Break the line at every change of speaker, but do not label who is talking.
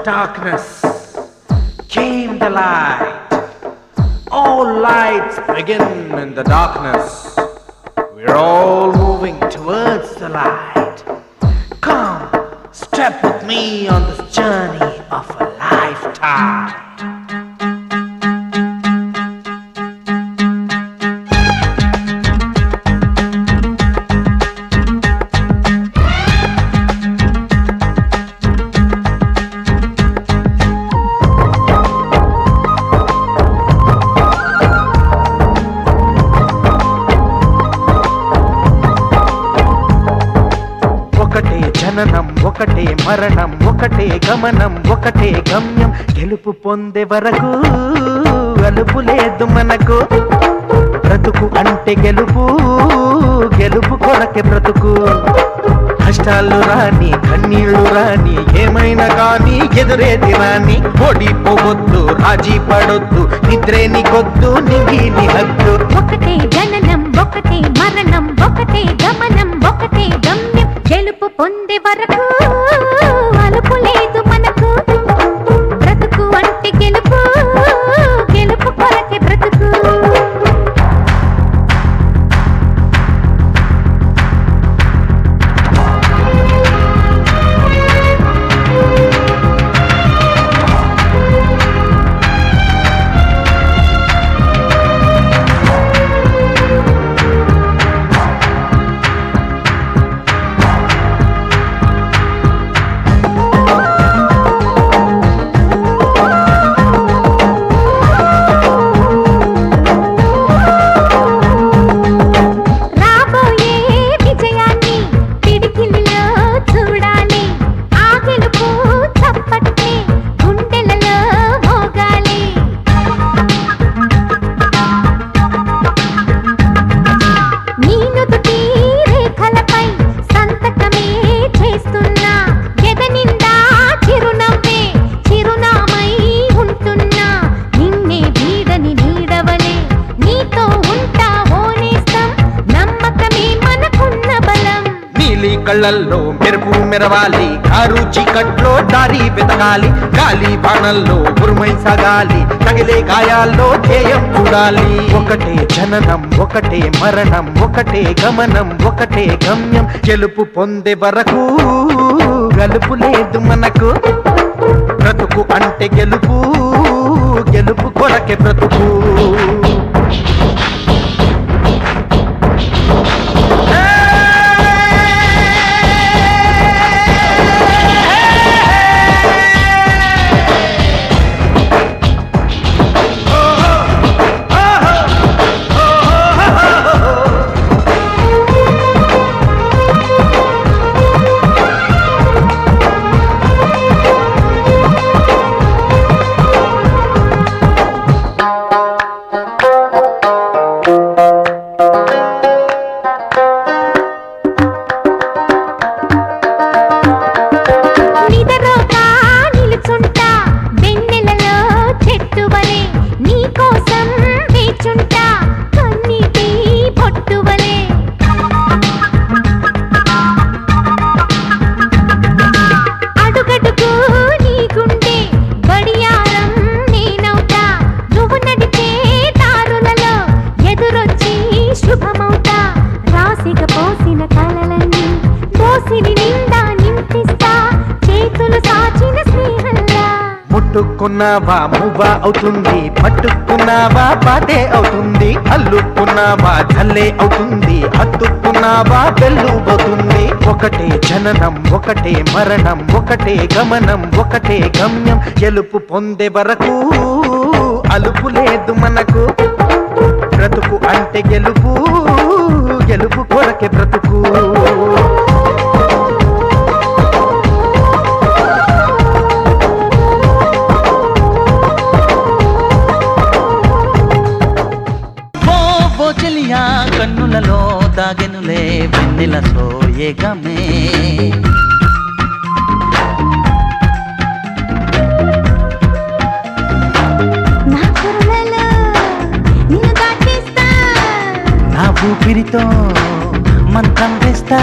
darkness came the light. All lights begin in the darkness. We're all moving towards the light. Come, step with me on this journey of a lifetime. ఒకటే జననం ఒకటే మరణం ఒకటే గమనం ఒకటే గమ్యం గెలుపు పొందే వరకు అలుపు లేదు మనకు బ్రతుకు అంటే గెలుపు గెలుపు కొరకే బ్రతుకు కష్టాలు రాని కన్నీళ్లు రాని ఏమైనా కానీ ఎదురేది రాని ఓడిపోవద్దు రాజీ పడొద్దు నిద్రే నీకొద్దు నింగిని హద్దు
ఒకటే జననం ఒకటే మరణం ఒకటే గమనం ఒకటే గమ్యం గెలుపు పొందే వరకు అలుపు లేదు మనకు బ్రతుకు అంటే గెలుపు గెలుపు కొరకే బ్రతుకు
కళ్ళల్లో మెరుపు మెరవాలి కారు చీకట్లో దారి వెతకాలి గాలి బాణల్లో ఉరుమై సాగాలి తగిలే గాయాల్లో ధ్యేయం చూడాలి ఒకటే జననం ఒకటే మరణం ఒకటే గమనం ఒకటే గమ్యం గెలుపు పొందే వరకు గలుపు లేదు మనకు బ్రతుకు అంటే గెలుపు గెలుపు కొరకే బ్రతుకు ముట్టుకున్నావా మువ్వా అవుతుంది పట్టుకున్నావా పాటే అవుతుంది అల్లుకున్నావా జల్లే అవుతుంది హత్తుకున్నావా వెల్లుబోతుంది ఒకటే జననం ఒకటే మరణం ఒకటే గమనం ఒకటే గమ్యం గెలుపు పొందే వరకు అలుపు లేదు మనకు బ్రతుకు అంటే గెలుపు గెలుపు కొరకే బ్రతుకు
కన్నులలో దాగెనులే వెన్నెల సోయగమే నా ఊపిరితో మంత్రం వేస్తా